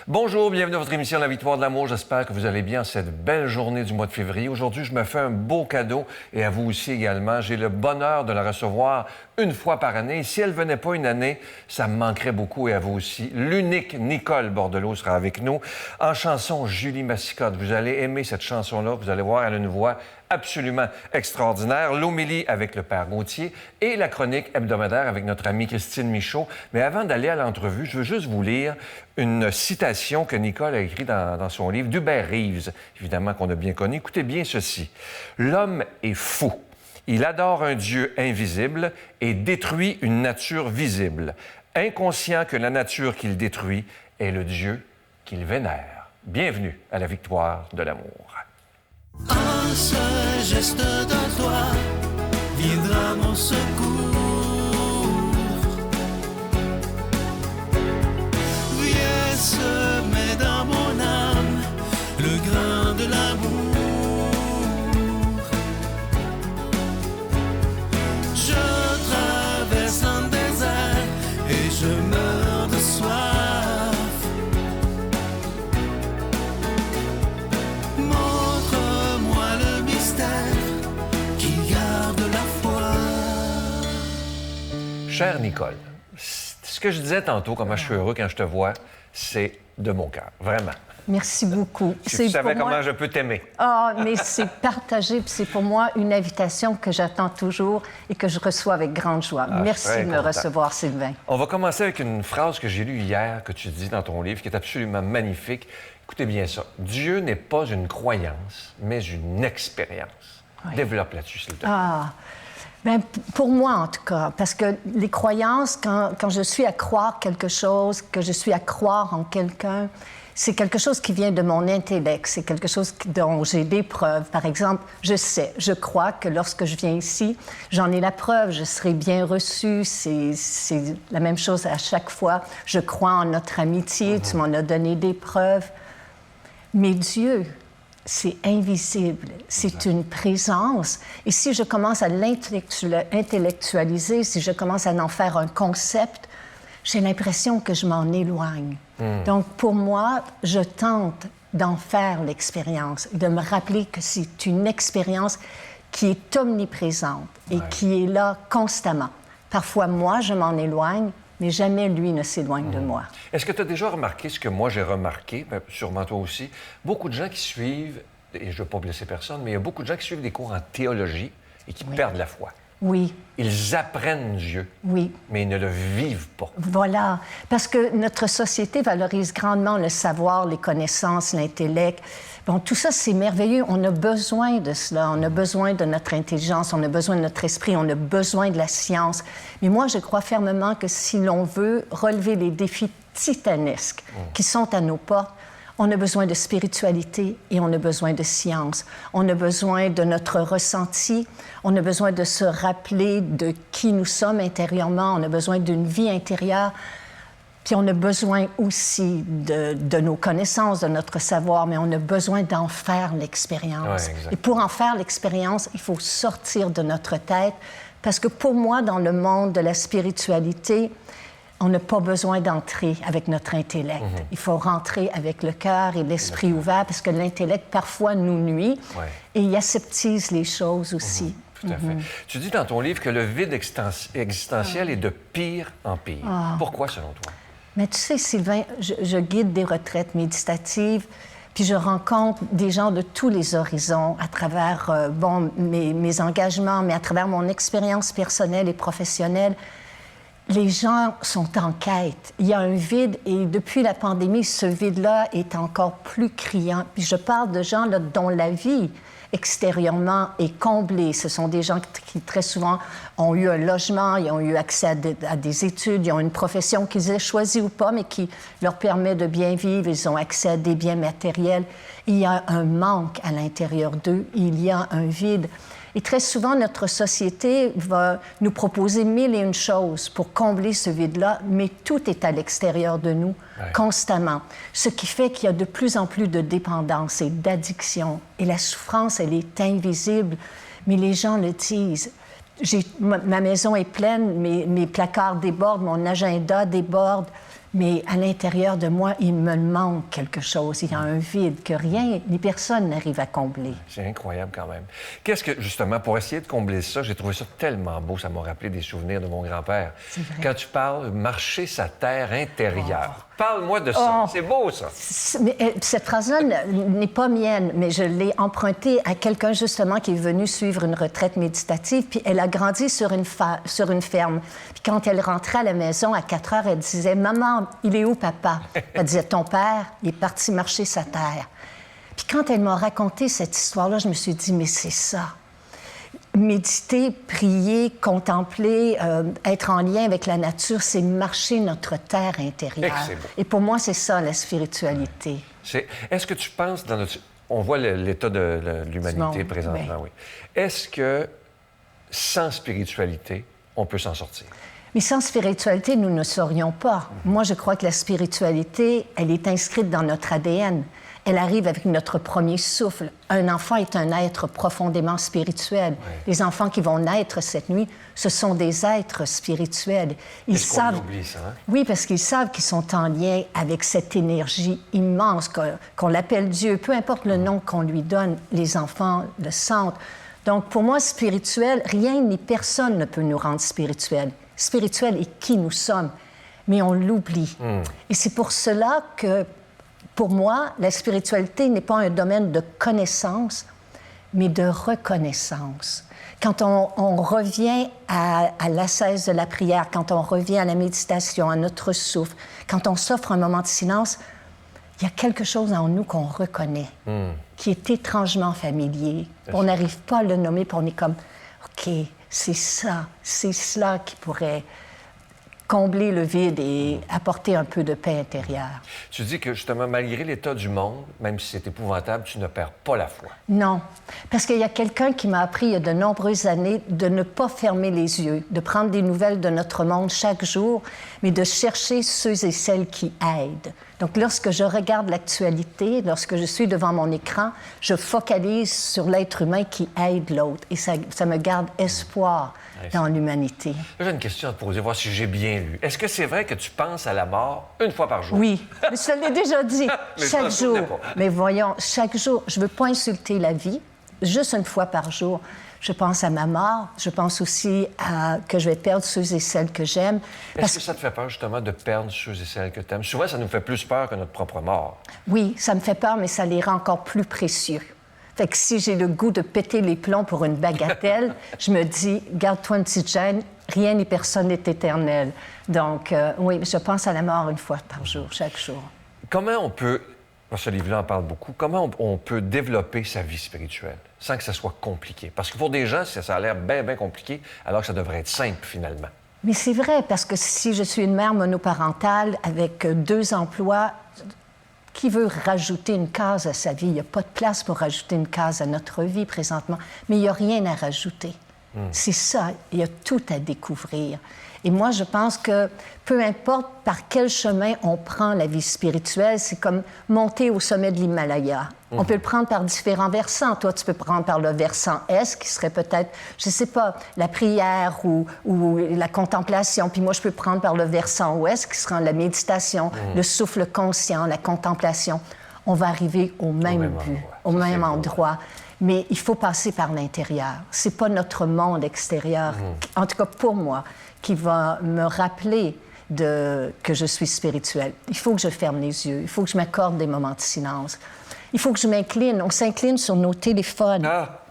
Bonjour, bienvenue à votre émission La Victoire de l'amour. J'espère que vous allez bien cette belle journée du mois de février. Aujourd'hui, je me fais un beau cadeau et à vous aussi également. J'ai le bonheur de la recevoir une fois par année. Et si elle ne venait pas une année, ça me manquerait beaucoup et à vous aussi. L'unique Nicole Bordelot sera avec nous. En chanson, Julie Massicotte. Vous allez aimer cette chanson-là. Vous allez voir, elle a une voix absolument extraordinaire. L'homélie avec le Père Gauthier et la chronique hebdomadaire avec notre amie Christine Michaud. Mais avant d'aller à l'entrevue, je veux juste vous lire une citation que Nicole a écrite dans son livre d'Hubert Reeves, évidemment qu'on a bien connu. Écoutez bien ceci. « L'homme est fou. Il adore un Dieu invisible et détruit une nature visible, inconscient que la nature qu'il détruit est le Dieu qu'il vénère. » Bienvenue à la victoire de l'amour. Un seul geste de toi viendra mon secours. Viens semer dans mon âme le grain de l'amour. Je traverse un désert et je meurs de soif. Chère Nicole, ce que je disais tantôt, comment je suis heureux quand je te vois, c'est de mon cœur, vraiment. Merci beaucoup. Si tu savais comment je peux t'aimer. Ah, mais c'est partagé, puis c'est pour moi une invitation que j'attends toujours et que je reçois avec grande joie. Merci de me recevoir, Sylvain. On va commencer avec une phrase que j'ai lue hier, que tu dis dans ton livre, qui est absolument magnifique. Écoutez bien ça. Dieu n'est pas une croyance, mais une expérience. Oui. Développe là-dessus, s'il te plaît. Bien, pour moi, en tout cas, parce que les croyances, quand je suis à croire quelque chose, que je suis à croire en quelqu'un, c'est quelque chose qui vient de mon intellect, c'est quelque chose dont j'ai des preuves. Par exemple, je crois que lorsque je viens ici, j'en ai la preuve, je serai bien reçue, c'est la même chose à chaque fois. Je crois en notre amitié, tu m'en as donné des preuves. Mais Dieu, c'est invisible, c'est une présence. Et si je commence à l'intellectualiser, si je commence à en faire un concept, j'ai l'impression que je m'en éloigne. Donc, pour moi, je tente d'en faire l'expérience, de me rappeler que c'est une expérience qui est omniprésente et qui est là constamment. Parfois, moi, je m'en éloigne, mais jamais lui ne s'éloigne de moi. Est-ce que tu as déjà remarqué ce que moi j'ai remarqué, sûrement toi aussi, beaucoup de gens qui suivent, et je ne veux pas blesser personne, mais il y a beaucoup de gens qui suivent des cours en théologie et qui perdent la foi. Oui. Ils apprennent Dieu, mais ils ne le vivent pas. Voilà, parce que notre société valorise grandement le savoir, les connaissances, l'intellect. Bon, tout ça, c'est merveilleux. On a besoin de cela. On a besoin de notre intelligence, on a besoin de notre esprit, on a besoin de la science. Mais moi, je crois fermement que si l'on veut relever les défis titanesques qui sont à nos portes, on a besoin de spiritualité et on a besoin de science. On a besoin de notre ressenti. On a besoin de se rappeler de qui nous sommes intérieurement. On a besoin d'une vie intérieure. Puis on a besoin aussi de nos connaissances, de notre savoir, mais on a besoin d'en faire l'expérience. Et pour en faire l'expérience, il faut sortir de notre tête. Parce que pour moi, dans le monde de la spiritualité, on n'a pas besoin d'entrer avec notre intellect. Il faut rentrer avec le cœur et l'esprit ouvert parce que l'intellect, parfois, nous nuit et il aseptise les choses aussi. Tout à fait. Tu dis dans ton livre que le vide existentiel est de pire en pire. Pourquoi, selon toi? Mais tu sais, Sylvain, je guide des retraites méditatives puis je rencontre des gens de tous les horizons à travers mes engagements, mais à travers mon expérience personnelle et professionnelle. Les gens sont en quête. Il y a un vide et depuis la pandémie, ce vide-là est encore plus criant. Puis je parle de gens là, dont la vie extérieurement est comblée. Ce sont des gens qui très souvent ont eu un logement, ils ont eu accès à des études, ils ont une profession qu'ils aient choisie ou pas, mais qui leur permet de bien vivre. Ils ont accès à des biens matériels. Il y a un manque à l'intérieur d'eux. Il y a un vide. Et très souvent, notre société va nous proposer mille et une choses pour combler ce vide-là, mais tout est à l'extérieur de nous, constamment. Ce qui fait qu'il y a de plus en plus de dépendance et d'addiction. Et la souffrance, elle est invisible, mais les gens le disent. Ma maison est pleine, mes placards débordent, mon agenda déborde, Mais à l'intérieur de moi, il me manque quelque chose. Il y a un vide que rien ni personne n'arrive à combler. C'est incroyable quand même. Qu'est-ce que, justement, pour essayer de combler ça, j'ai trouvé ça tellement beau, ça m'a rappelé des souvenirs de mon grand-père. C'est vrai. Quand tu parles marcher sa terre intérieure. Parle-moi de ça. Oh. C'est beau, ça. Cette phrase-là n'est pas mienne, mais je l'ai empruntée à quelqu'un, justement, qui est venu suivre une retraite méditative, puis elle a grandi sur une ferme. Puis quand elle rentrait à la maison, à 4 heures, elle disait « Maman, il est où, papa? » Elle disait « Ton père, il est parti marcher sa terre. » Puis quand elle m'a raconté cette histoire-là, je me suis dit « Mais c'est ça. » Méditer, prier, contempler, être en lien avec la nature, c'est marcher notre terre intérieure. C'est beau. Et pour moi, c'est ça, la spiritualité. Est-ce que tu penses dans notre... On voit l'état de l'humanité monde, présentement, ben. oui. Est-ce que sans spiritualité, on peut s'en sortir? Mais sans spiritualité, nous ne saurions pas. Moi, je crois que la spiritualité, elle est inscrite dans notre ADN. Elle arrive avec notre premier souffle. Un enfant est un être profondément spirituel. Ouais. Les enfants qui vont naître cette nuit, ce sont des êtres spirituels. Ils Est-ce savent... qu'on oublie ça, hein? Oui, parce qu'ils savent qu'ils sont en lien avec cette énergie immense, qu'on l'appelle Dieu. Peu importe le nom qu'on lui donne, les enfants le sentent. Donc, pour moi, spirituel, rien ni personne ne peut nous rendre spirituels. Spirituel est qui nous sommes, mais on l'oublie. Et c'est pour cela que, pour moi, la spiritualité n'est pas un domaine de connaissance, mais de reconnaissance. Quand on revient à l'ascèse de la prière, quand on revient à la méditation, à notre souffle, quand on s'offre un moment de silence, il y a quelque chose en nous qu'on reconnaît, qui est étrangement familier. On n'arrive pas à le nommer, puis on est comme, OK, c'est ça, c'est cela qui pourrait combler le vide et apporter un peu de paix intérieure. Tu dis que, justement, malgré l'état du monde, même si c'est épouvantable, tu ne perds pas la foi. Non, parce qu'il y a quelqu'un qui m'a appris il y a de nombreuses années de ne pas fermer les yeux, de prendre des nouvelles de notre monde chaque jour, mais de chercher ceux et celles qui aident. Donc, lorsque je regarde l'actualité, lorsque je suis devant mon écran, je focalise sur l'être humain qui aide l'autre. Et ça me garde espoir dans l'humanité. Là, j'ai une question à te poser, voir si j'ai bien lu. Est-ce que c'est vrai que tu penses à la mort une fois par jour? Oui, mais je l'ai déjà dit, Mais je chaque m'en souvenais jour. pas. Mais voyons, chaque jour, je ne veux pas insulter la vie, juste une fois par jour. Je pense à ma mort, je pense aussi que je vais perdre ceux et celles que j'aime. Est-ce que ça te fait peur, justement, de perdre ceux et celles que tu aimes? Souvent, ça nous fait plus peur que notre propre mort. Oui, ça me fait peur, mais ça les rend encore plus précieux. Fait que si j'ai le goût de péter les plombs pour une bagatelle, je me dis, garde-toi une petite gêne, rien ni personne n'est éternel. Donc, oui, je pense à la mort une fois par jour, chaque jour. Comment on peut, ce livre-là en parle beaucoup, comment on peut développer sa vie spirituelle sans que ça soit compliqué? Parce que pour des gens, ça a l'air bien, bien compliqué, alors que ça devrait être simple, finalement. Mais c'est vrai, parce que si je suis une mère monoparentale avec 2 emplois, qui veut rajouter une case à sa vie? Il n'y a pas de place pour rajouter une case à notre vie présentement, mais il n'y a rien à rajouter. C'est ça, il y a tout à découvrir. Et moi, je pense que peu importe par quel chemin on prend la vie spirituelle, c'est comme monter au sommet de l'Himalaya. On peut le prendre par différents versants. Toi, tu peux prendre par le versant Est, qui serait peut-être, je ne sais pas, la prière ou la contemplation. Puis moi, je peux prendre par le versant Ouest, qui sera la méditation, le souffle conscient, la contemplation. On va arriver au même but, au même endroit. Mais il faut passer par l'intérieur. C'est pas notre monde extérieur, en tout cas pour moi, qui va me rappeler que je suis spirituelle. Il faut que je ferme les yeux. Il faut que je m'accorde des moments de silence. Il faut que je m'incline. On s'incline sur nos téléphones. Ah!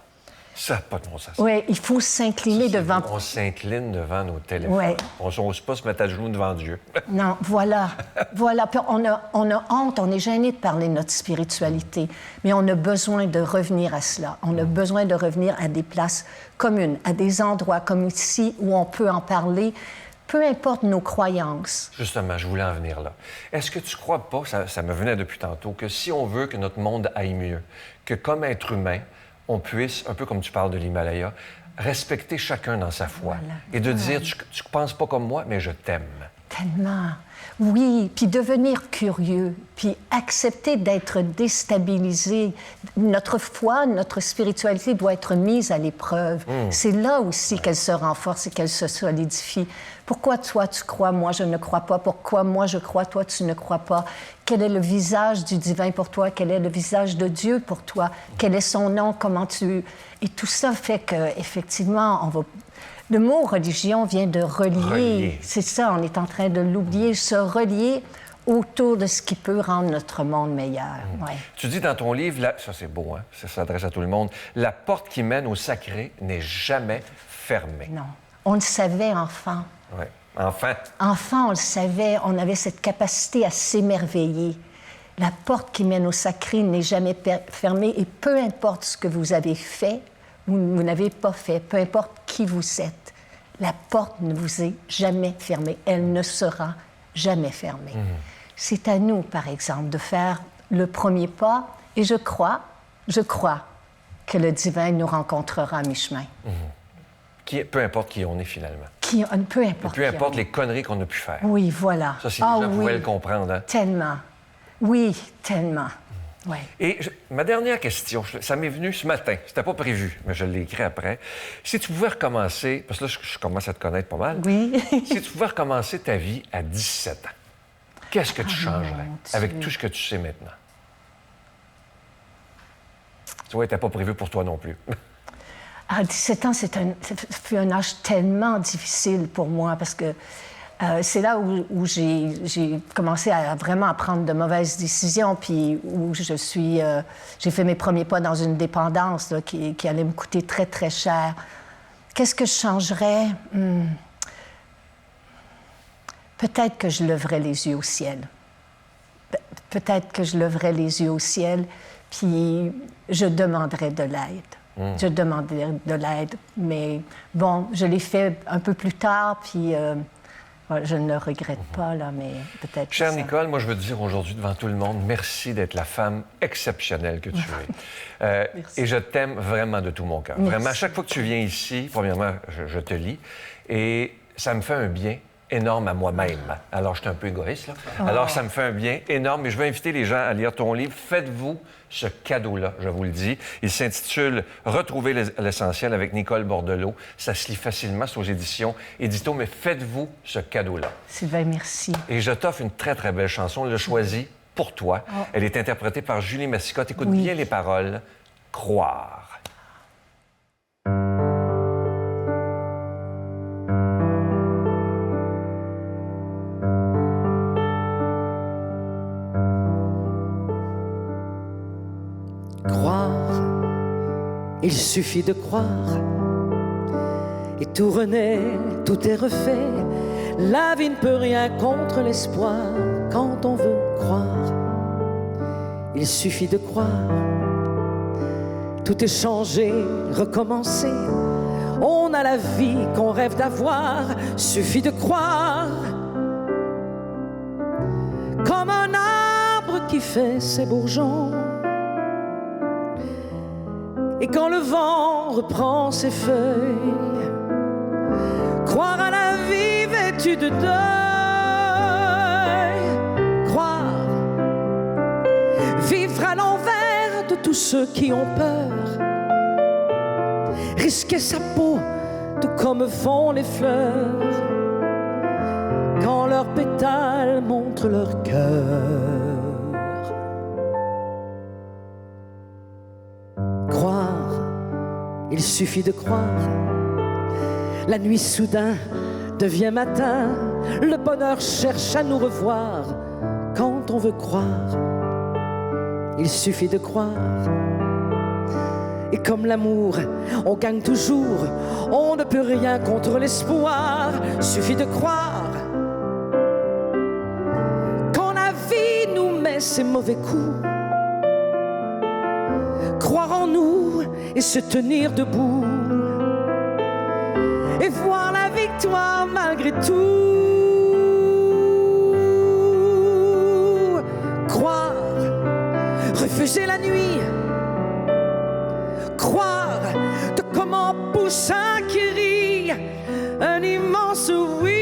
Ça n'a pas de bon sens. Oui, il faut s'incliner devant... On s'incline devant nos téléphones. Ouais. On n'ose pas se mettre à genoux devant Dieu. Non, voilà. Voilà. Puis on a honte, on est gêné de parler de notre spiritualité, mais on a besoin de revenir à cela. On a besoin de revenir à des places communes, à des endroits comme ici où on peut en parler, peu importe nos croyances. Justement, je voulais en venir là. Est-ce que tu crois pas, ça me venait depuis tantôt, que si on veut que notre monde aille mieux, que comme être humain, on puisse, un peu comme tu parles de l'Himalaya, respecter chacun dans sa foi. Voilà. Et de dire, tu ne penses pas comme moi, mais je t'aime. Tellement. Oui, puis devenir curieux, puis accepter d'être déstabilisé. Notre foi, notre spiritualité doit être mise à l'épreuve. C'est là aussi qu'elle se renforce et qu'elle se solidifie. Pourquoi toi tu crois, moi je ne crois pas? Pourquoi moi je crois, toi tu ne crois pas? Quel est le visage du divin pour toi? Quel est le visage de Dieu pour toi? Quel est son nom? Comment tu... Et tout ça fait qu'effectivement, on va... Le mot religion vient de relier. C'est ça, on est en train de l'oublier, se relier autour de ce qui peut rendre notre monde meilleur. Ouais. Tu dis dans ton livre, ça c'est beau, hein? Ça s'adresse à tout le monde, la porte qui mène au sacré n'est jamais fermée. Non. On le savait, enfant. Oui, enfin. Enfant, on le savait, on avait cette capacité à s'émerveiller. La porte qui mène au sacré n'est jamais fermée et peu importe ce que vous avez fait, vous n'avez pas fait, peu importe qui vous êtes, la porte ne vous est jamais fermée. Elle ne sera jamais fermée. C'est à nous, par exemple, de faire le premier pas et je crois que le divin nous rencontrera à mi-chemin. Peu importe qui on est finalement. Peu importe. Peu importe les conneries qu'on a pu faire. Oui, voilà. Ça, si les gens pouvaient le comprendre. Hein? Tellement. Oui, tellement. Ouais. Et ma dernière question, ça m'est venu ce matin. C'était pas prévu, mais je l'ai écrit après. Si tu pouvais recommencer, parce que là, je commence à te connaître pas mal. Oui. Si tu pouvais recommencer ta vie à 17 ans, qu'est-ce que tu changerais avec tout ce que tu sais maintenant? Tu vois, il n'était pas prévu pour toi non plus. À 17 ans, ça fut un âge tellement difficile pour moi parce que c'est là où j'ai commencé à vraiment prendre de mauvaises décisions, puis où j'ai fait mes premiers pas dans une dépendance là, qui allait me coûter très, très cher. Qu'est-ce que je changerais? Peut-être que je leverais les yeux au ciel. Peut-être que je leverais les yeux au ciel, puis je demanderais de l'aide. Je demanderais de l'aide, mais bon, je l'ai fait un peu plus tard, puis... je ne le regrette pas, là, mais peut-être... Chère Nicole, moi, je veux te dire aujourd'hui devant tout le monde, merci d'être la femme exceptionnelle que tu es. Et je t'aime vraiment de tout mon cœur. Vraiment, à chaque fois que tu viens ici, premièrement, je te lis, et ça me fait un bien énorme à moi-même. Alors, je suis un peu égoïste, là. Alors, ça me fait un bien énorme, et je veux inviter les gens à lire ton livre. Faites-vous ce cadeau-là, je vous le dis. Il s'intitule « Retrouver l'essentiel » avec Nicole Bordelot. Ça se lit facilement, c'est aux éditions Édito, mais faites-vous ce cadeau-là. Sylvain, merci. Et je t'offre une très, très belle chanson. Elle l'a choisie pour toi. Elle est interprétée par Julie Massicotte. Écoute bien les paroles. « Croire ». Croire, il suffit de croire, et tout renaît, tout est refait. La vie ne peut rien contre l'espoir quand on veut croire. Il suffit de croire, tout est changé, recommencé. On a la vie qu'on rêve d'avoir, suffit de croire. Comme un arbre qui fait ses bourgeons, et quand le vent reprend ses feuilles, croire à la vie vêtue de deuil. Croire, vivre à l'envers de tous ceux qui ont peur, risquer sa peau tout comme font les fleurs quand leurs pétales montrent leur cœur. Il suffit de croire. La nuit soudain devient matin. Le bonheur cherche à nous revoir quand on veut croire. Il suffit de croire. Et comme l'amour, on gagne toujours. On ne peut rien contre l'espoir. Suffit de croire. Quand la vie nous met ses mauvais coups, croire en nous et se tenir debout et voir la victoire malgré tout. Croire, refuser la nuit, croire de comment pousse un qui rit, un immense oui.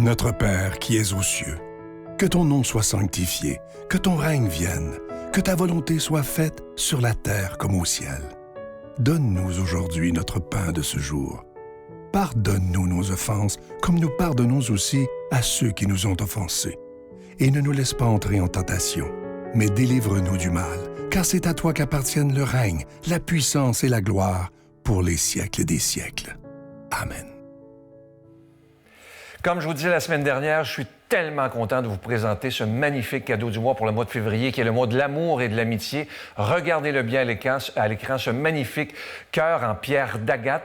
Notre Père qui es aux cieux, que ton nom soit sanctifié, que ton règne vienne, que ta volonté soit faite sur la terre comme au ciel. Donne-nous aujourd'hui notre pain de ce jour. Pardonne-nous nos offenses, comme nous pardonnons aussi à ceux qui nous ont offensés. Et ne nous laisse pas entrer en tentation, mais délivre-nous du mal, car c'est à toi qu'appartiennent le règne, la puissance et la gloire pour les siècles des siècles. Amen. Comme je vous disais la semaine dernière, je suis tellement content de vous présenter ce magnifique cadeau du mois pour le mois de février, qui est le mois de l'amour et de l'amitié. Regardez-le bien à l'écran, ce magnifique cœur en pierre d'agate.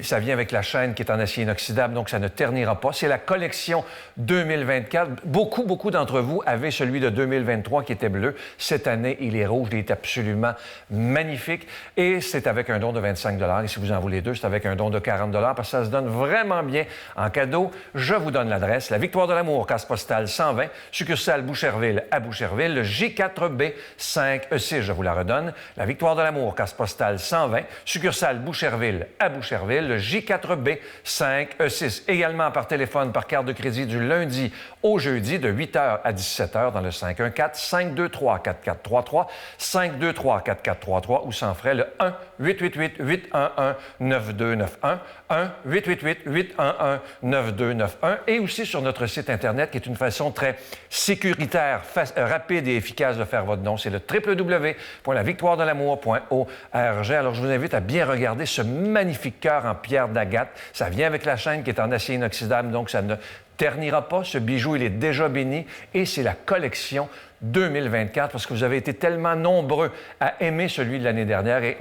Ça vient avec la chaîne qui est en acier inoxydable, donc ça ne ternira pas. C'est la collection 2024. Beaucoup d'entre vous avaient celui de 2023 qui était bleu. Cette année, il est rouge. Il est absolument magnifique. Et c'est avec un don de 25 $. Et si vous en voulez deux, c'est avec un don de 40 $ parce que ça se donne vraiment bien en cadeau. Je vous donne l'adresse. La Victoire de l'amour, postale 120, succursale Boucherville à Boucherville, le J4B 5E6, je vous la redonne. La Victoire de l'amour, case postale 120, succursale Boucherville à Boucherville, le J4B 5E6. Également par téléphone, par carte de crédit du lundi au jeudi de 8h à 17h dans le 514-523-4433, 523-4433 ou sans frais le 1-888-811-9291, 1-888-811-9291 et aussi sur notre site Internet qui est une façon très sécuritaire, rapide et efficace de faire votre don. C'est le www.lavictoiredelamour.org. Alors, je vous invite à bien regarder ce magnifique cœur en pierre d'agate. Ça vient avec la chaîne qui est en acier inoxydable, donc ça ne ternira pas. Ce bijou, il est déjà béni et c'est la collection 2024 parce que vous avez été tellement nombreux à aimer celui de l'année dernière et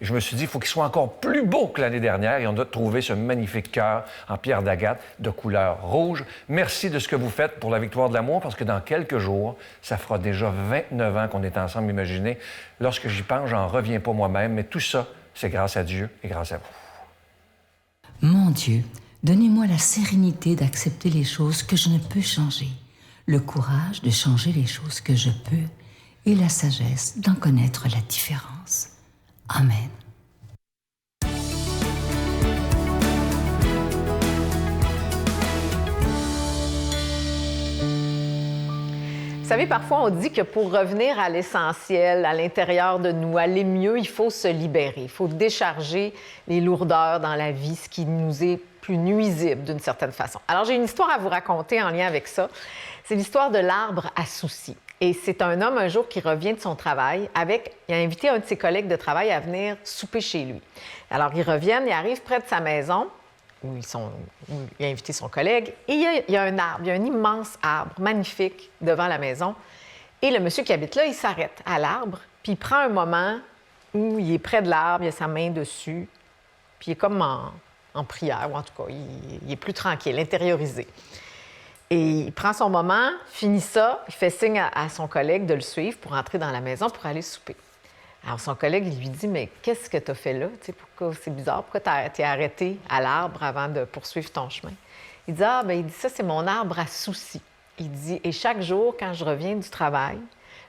je me suis dit, il faut qu'il soit encore plus beau que l'année dernière et on a trouvé ce magnifique cœur en pierre d'agate de couleur rouge. Merci de ce que vous faites pour la Victoire de l'amour parce que dans quelques jours, ça fera déjà 29 ans qu'on est ensemble, imaginez. Lorsque j'y pense, j'en reviens pas moi-même, mais tout ça, c'est grâce à Dieu et grâce à vous. Mon Dieu, donnez-moi la sérénité d'accepter les choses que je ne peux changer, le courage de changer les choses que je peux et la sagesse d'en connaître la différence. Amen. Vous savez, parfois on dit que pour revenir à l'essentiel, à l'intérieur de nous, aller mieux, il faut se libérer. Il faut décharger les lourdeurs dans la vie, ce qui nous est plus nuisible d'une certaine façon. Alors, j'ai une histoire à vous raconter en lien avec ça. C'est l'histoire de l'arbre à soucis. Et c'est un homme, un jour, qui revient de son travail il a invité un de ses collègues de travail à venir souper chez lui. Alors, ils reviennent, ils arrivent près de sa maison, où il a invité son collègue, et il y a un arbre, il y a un immense arbre magnifique devant la maison. Et le monsieur qui habite là, il s'arrête à l'arbre, puis il prend un moment où il est près de l'arbre, il a sa main dessus, puis il est comme en prière, ou en tout cas, il est plus tranquille, intériorisé. Et il prend son moment, finit ça, il fait signe à son collègue de le suivre pour entrer dans la maison pour aller souper. Alors, son collègue lui dit « Mais qu'est-ce que tu as fait là? Pourquoi c'est bizarre? Pourquoi tu es arrêté à l'arbre avant de poursuivre ton chemin? » Il dit « Ah, bien, il dit ça, c'est mon arbre à soucis. » Il dit « Et chaque jour, quand je reviens du travail,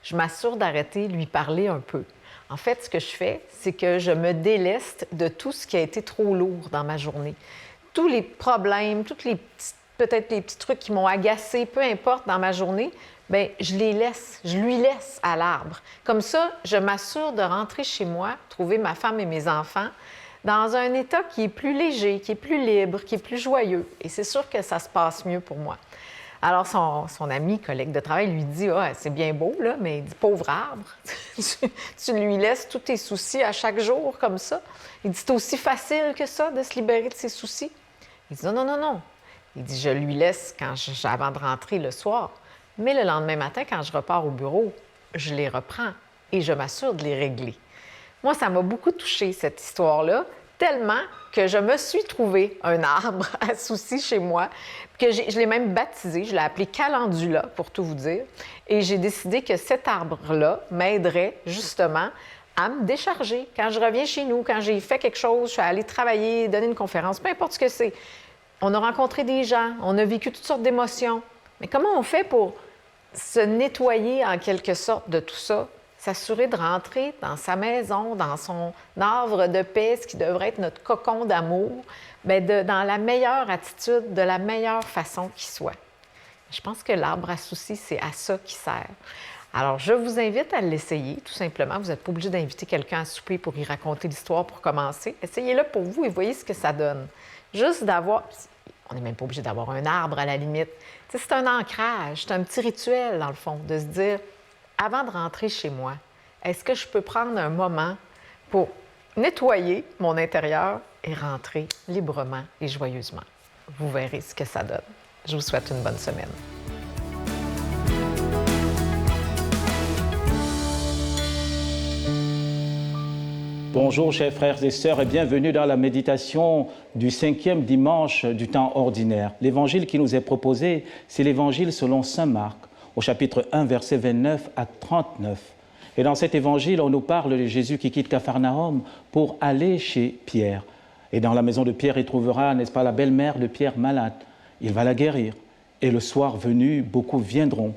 je m'assure d'arrêter, lui parler un peu. En fait, ce que je fais, c'est que je me déleste de tout ce qui a été trop lourd dans ma journée. Tous les problèmes, peut-être les petits trucs qui m'ont agacé, peu importe, dans ma journée, bien, je lui laisse à l'arbre. Comme ça, je m'assure de rentrer chez moi, trouver ma femme et mes enfants dans un état qui est plus léger, qui est plus libre, qui est plus joyeux. Et c'est sûr que ça se passe mieux pour moi. » Alors, son ami, collègue de travail, lui dit « Ah, c'est bien beau, là, mais il dit, pauvre arbre, tu lui laisses tous tes soucis à chaque jour comme ça. » Il dit « C'est aussi facile que ça de se libérer de ses soucis. » Il dit « Non. » Il dit « Je lui laisse avant de rentrer le soir. Mais le lendemain matin, quand je repars au bureau, je les reprends et je m'assure de les régler. » Moi, ça m'a beaucoup touchée, cette histoire-là, tellement que je me suis trouvé un arbre à soucis chez moi, que je l'ai même baptisé, je l'ai appelé Calendula, pour tout vous dire, et j'ai décidé que cet arbre-là m'aiderait justement à me décharger. Quand je reviens chez nous, quand j'ai fait quelque chose, je suis allée travailler, donner une conférence, peu importe ce que c'est. On a rencontré des gens, on a vécu toutes sortes d'émotions. Mais comment on fait pour se nettoyer en quelque sorte de tout ça? s'assurer de rentrer dans sa maison, dans son havre de paix, ce qui devrait être notre cocon d'amour, bien dans la meilleure attitude, de la meilleure façon qui soit. Je pense que l'arbre à soucis, c'est à ça qu'il sert. Alors, je vous invite à l'essayer, tout simplement. Vous n'êtes pas obligé d'inviter quelqu'un à souper pour y raconter l'histoire pour commencer. Essayez-le pour vous et voyez ce que ça donne. Juste d'avoir... On n'est même pas obligé d'avoir un arbre à la limite. Tu sais, c'est un ancrage, c'est un petit rituel, dans le fond, de se dire, avant de rentrer chez moi, est-ce que je peux prendre un moment pour nettoyer mon intérieur et rentrer librement et joyeusement? Vous verrez ce que ça donne. Je vous souhaite une bonne semaine. Bonjour chers frères et sœurs et bienvenue dans la méditation du 5e dimanche du temps ordinaire. L'évangile qui nous est proposé, c'est l'évangile selon saint Marc, au chapitre 1, versets 29 à 39. Et dans cet évangile, on nous parle de Jésus qui quitte Capharnaüm pour aller chez Pierre. Et dans la maison de Pierre, il trouvera, n'est-ce pas, la belle-mère de Pierre malade. Il va la guérir. Et le soir venu, beaucoup viendront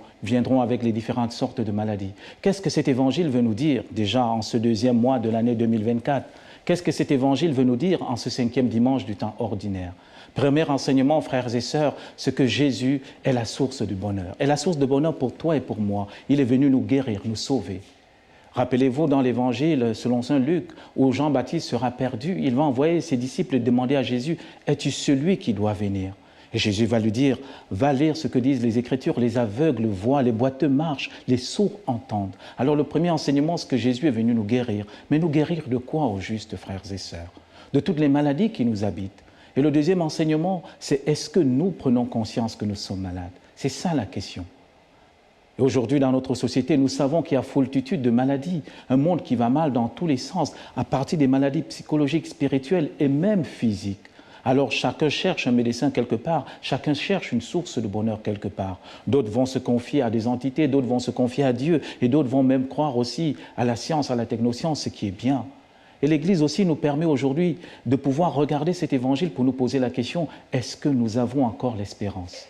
avec les différentes sortes de maladies. Qu'est-ce que cet évangile veut nous dire, déjà en ce 2e mois de l'année 2024? Qu'est-ce que cet évangile veut nous dire en ce 5e dimanche du temps ordinaire? Premier enseignement, frères et sœurs, c'est que Jésus est la source du bonheur. Est la source de bonheur pour toi et pour moi. Il est venu nous guérir, nous sauver. Rappelez-vous dans l'évangile selon saint Luc, où Jean-Baptiste sera perdu, il va envoyer ses disciples demander à Jésus, « Es-tu celui qui doit venir ?» Et Jésus va lui dire, va lire ce que disent les Écritures, les aveugles voient, les boiteux marchent, les sourds entendent. Alors le premier enseignement, c'est que Jésus est venu nous guérir. Mais nous guérir de quoi au juste, frères et sœurs? De toutes les maladies qui nous habitent. Et le deuxième enseignement, c'est est-ce que nous prenons conscience que nous sommes malades? C'est ça la question. Et aujourd'hui, dans notre société, nous savons qu'il y a foultitude de maladies, un monde qui va mal dans tous les sens, à partir des maladies psychologiques, spirituelles et même physiques. Alors chacun cherche un médecin quelque part, chacun cherche une source de bonheur quelque part. D'autres vont se confier à des entités, d'autres vont se confier à Dieu, et d'autres vont même croire aussi à la science, à la technoscience, ce qui est bien. Et l'Église aussi nous permet aujourd'hui de pouvoir regarder cet évangile pour nous poser la question, est-ce que nous avons encore l'espérance ?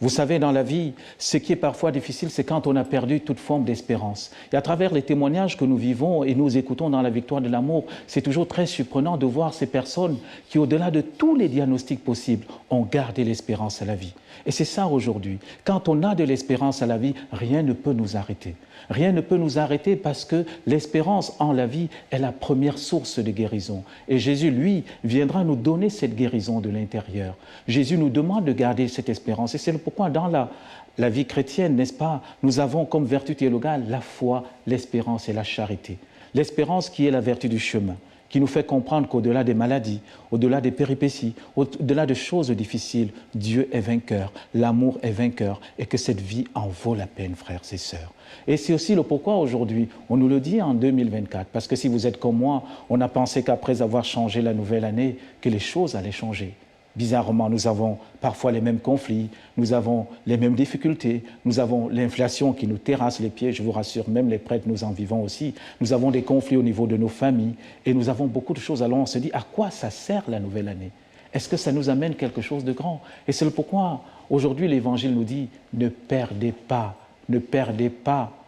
Vous savez, dans la vie, ce qui est parfois difficile, c'est quand on a perdu toute forme d'espérance. Et à travers les témoignages que nous vivons et nous écoutons dans la victoire de l'amour, c'est toujours très surprenant de voir ces personnes qui, au-delà de tous les diagnostics possibles, ont gardé l'espérance à la vie. Et c'est ça aujourd'hui. Quand on a de l'espérance à la vie, rien ne peut nous arrêter. Rien ne peut nous arrêter parce que l'espérance en la vie est la première source de guérison. Et Jésus, lui, viendra nous donner cette guérison de l'intérieur. Jésus nous demande de garder cette espérance. Et c'est pourquoi dans la vie chrétienne, n'est-ce pas, nous avons comme vertu théologale la foi, l'espérance et la charité. L'espérance qui est la vertu du chemin, qui nous fait comprendre qu'au-delà des maladies, au-delà des péripéties, au-delà de choses difficiles, Dieu est vainqueur, l'amour est vainqueur et que cette vie en vaut la peine, frères et sœurs. Et c'est aussi le pourquoi aujourd'hui, on nous le dit en 2024, parce que si vous êtes comme moi, on a pensé qu'après avoir changé la nouvelle année, que les choses allaient changer. Bizarrement, nous avons parfois les mêmes conflits, nous avons les mêmes difficultés, nous avons l'inflation qui nous terrasse les pieds, je vous rassure, même les prêtres, nous en vivons aussi. Nous avons des conflits au niveau de nos familles et nous avons beaucoup de choses. Alors on se dit, à quoi ça sert la nouvelle année? Est-ce que ça nous amène quelque chose de grand? Et c'est le pourquoi, aujourd'hui, l'Évangile nous dit, ne perdez pas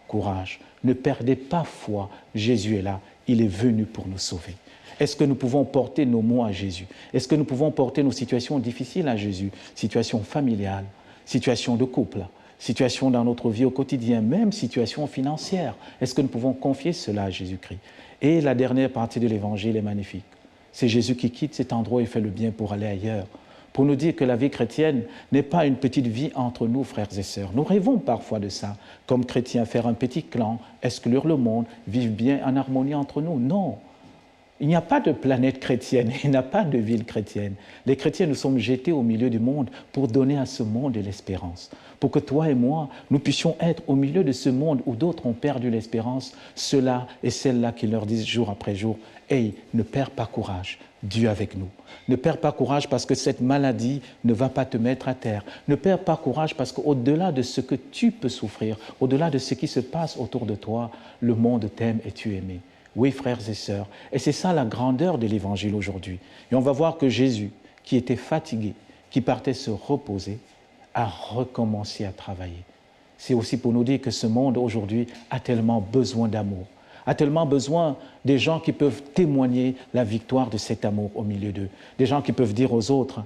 courage, ne perdez pas foi. Jésus est là, il est venu pour nous sauver. Est-ce que nous pouvons porter nos maux à Jésus? Est-ce que nous pouvons porter nos situations difficiles à Jésus? Situation familiale, situation de couple, situation dans notre vie au quotidien, même situation financière. Est-ce que nous pouvons confier cela à Jésus-Christ? Et la dernière partie de l'Évangile est magnifique. C'est Jésus qui quitte cet endroit et fait le bien pour aller ailleurs. Pour nous dire que la vie chrétienne n'est pas une petite vie entre nous, frères et sœurs. Nous rêvons parfois de ça, comme chrétiens, faire un petit clan, exclure le monde, vivre bien en harmonie entre nous. Non. Il n'y a pas de planète chrétienne, il n'y a pas de ville chrétienne. Les chrétiens, nous sommes jetés au milieu du monde pour donner à ce monde de l'espérance. Pour que toi et moi, nous puissions être au milieu de ce monde où d'autres ont perdu l'espérance, ceux-là et celles-là qui leur disent jour après jour, « Hey, ne perds pas courage, Dieu avec nous. Ne perds pas courage parce que cette maladie ne va pas te mettre à terre. Ne perds pas courage parce qu'au-delà de ce que tu peux souffrir, au-delà de ce qui se passe autour de toi, le monde t'aime et tu es aimé. » Oui, frères et sœurs, et c'est ça la grandeur de l'Évangile aujourd'hui. Et on va voir que Jésus, qui était fatigué, qui partait se reposer, a recommencé à travailler. c'est aussi pour nous dire que ce monde aujourd'hui a tellement besoin d'amour, a tellement besoin des gens qui peuvent témoigner la victoire de cet amour au milieu d'eux, des gens qui peuvent dire aux autres,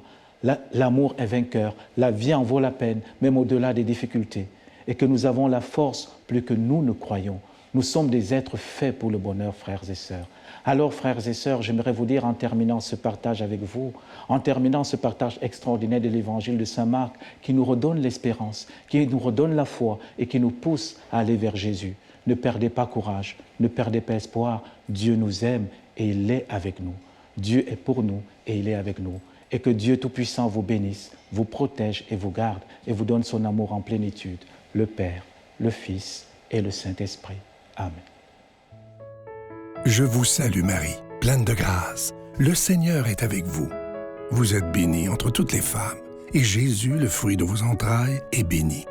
l'amour est vainqueur, la vie en vaut la peine, même au-delà des difficultés, et que nous avons la force plus que nous ne croyons. Nous sommes des êtres faits pour le bonheur, frères et sœurs. Alors, frères et sœurs, j'aimerais vous dire, en terminant ce partage avec vous, en terminant ce partage extraordinaire de l'Évangile de Saint Marc, qui nous redonne l'espérance, qui nous redonne la foi et qui nous pousse à aller vers Jésus. Ne perdez pas courage, ne perdez pas espoir. Dieu nous aime et il est avec nous. Dieu est pour nous et il est avec nous. Et que Dieu Tout-Puissant vous bénisse, vous protège et vous garde et vous donne son amour en plénitude, le Père, le Fils et le Saint-Esprit. Amen. Je vous salue Marie, pleine de grâce. Le Seigneur est avec vous. Vous êtes bénie entre toutes les femmes, et Jésus, le fruit de vos entrailles, est béni.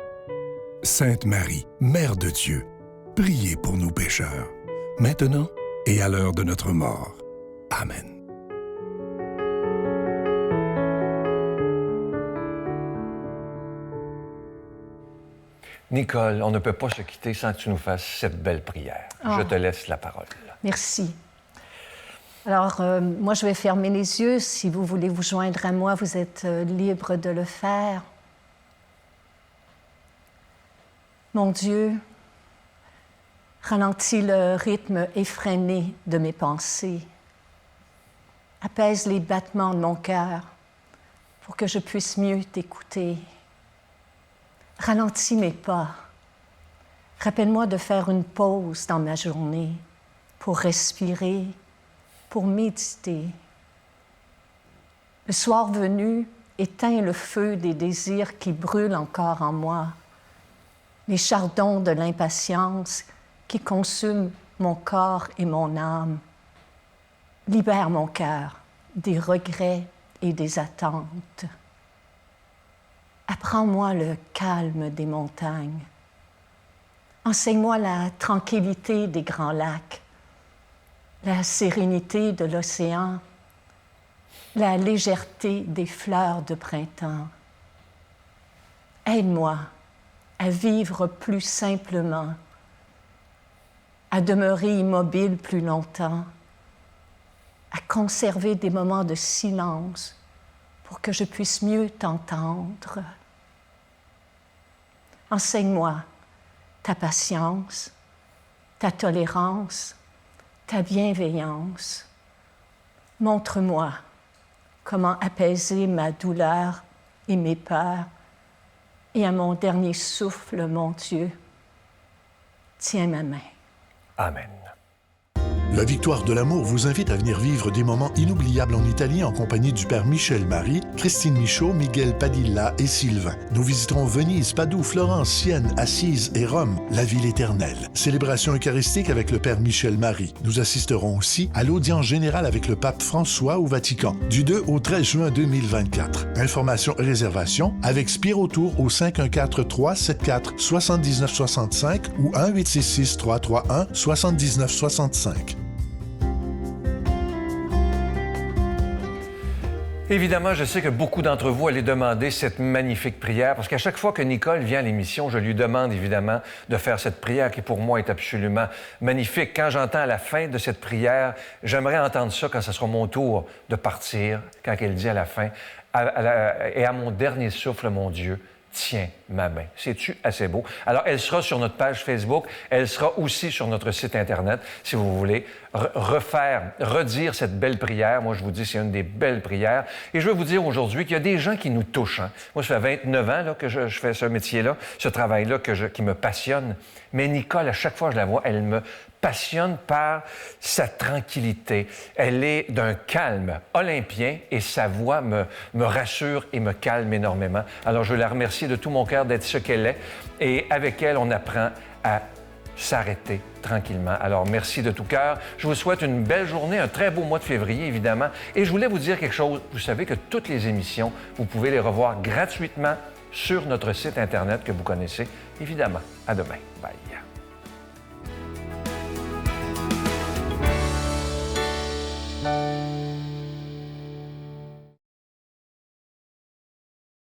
Sainte Marie, Mère de Dieu, priez pour nous pécheurs, maintenant et à l'heure de notre mort. Amen. Nicole, on ne peut pas se quitter sans que tu nous fasses cette belle prière. Je te laisse la parole. Merci. Alors, moi, je vais fermer les yeux. Si vous voulez vous joindre à moi, vous êtes libre de le faire. Mon Dieu, ralentis le rythme effréné de mes pensées. Apaise les battements de mon cœur pour que je puisse mieux t'écouter. Ralentis mes pas. Rappelle-moi de faire une pause dans ma journée pour respirer, pour méditer. Le soir venu, éteins le feu des désirs qui brûlent encore en moi, les chardons de l'impatience qui consument mon corps et mon âme. Libère mon cœur des regrets et des attentes. Apprends-moi le calme des montagnes. Enseigne-moi la tranquillité des grands lacs, la sérénité de l'océan, la légèreté des fleurs de printemps. Aide-moi à vivre plus simplement, à demeurer immobile plus longtemps, à conserver des moments de silence pour que je puisse mieux t'entendre. Enseigne-moi ta patience, ta tolérance, ta bienveillance. Montre-moi comment apaiser ma douleur et mes peurs. Et à mon dernier souffle, mon Dieu, tiens ma main. Amen. La Victoire de l'amour vous invite à venir vivre des moments inoubliables en Italie en compagnie du Père Michel Marie, Christine Michaud, Miguel Padilla et Sylvain. Nous visiterons Venise, Padoue, Florence, Sienne, Assise et Rome, la ville éternelle. Célébration eucharistique avec le Père Michel Marie. Nous assisterons aussi à l'audience générale avec le Pape François au Vatican, du 2 au 13 juin 2024. Informations et réservations avec Spiro Tour au 514-374-7965 ou 1-866-331-7965. Évidemment, je sais que beaucoup d'entre vous allaient demander cette magnifique prière, parce qu'à chaque fois que Nicole vient à l'émission, je lui demande évidemment de faire cette prière qui, pour moi, est absolument magnifique. Quand j'entends à la fin de cette prière, j'aimerais entendre ça quand ce sera mon tour de partir, quand elle dit à la fin, et à mon dernier souffle, mon Dieu, tiens ma main. C'est-tu assez beau? Alors, elle sera sur notre page Facebook, elle sera aussi sur notre site Internet, si vous voulez redire cette belle prière. Moi, je vous dis, c'est une des belles prières. Et je veux vous dire aujourd'hui qu'il y a des gens qui nous touchent. Hein. Moi, ça fait 29 ans là, que je fais ce métier-là, ce travail-là qui me passionne. Mais Nicole, à chaque fois que je la vois, elle me passionne par sa tranquillité. Elle est d'un calme olympien et sa voix me rassure et me calme énormément. Alors, je veux la remercier de tout mon cœur d'être ce qu'elle est. Et avec elle, on apprend à s'arrêter tranquillement. Alors, merci de tout cœur. Je vous souhaite une belle journée, un très beau mois de février, évidemment. Et je voulais vous dire quelque chose. Vous savez que toutes les émissions, vous pouvez les revoir gratuitement sur notre site Internet que vous connaissez, évidemment. À demain. Bye.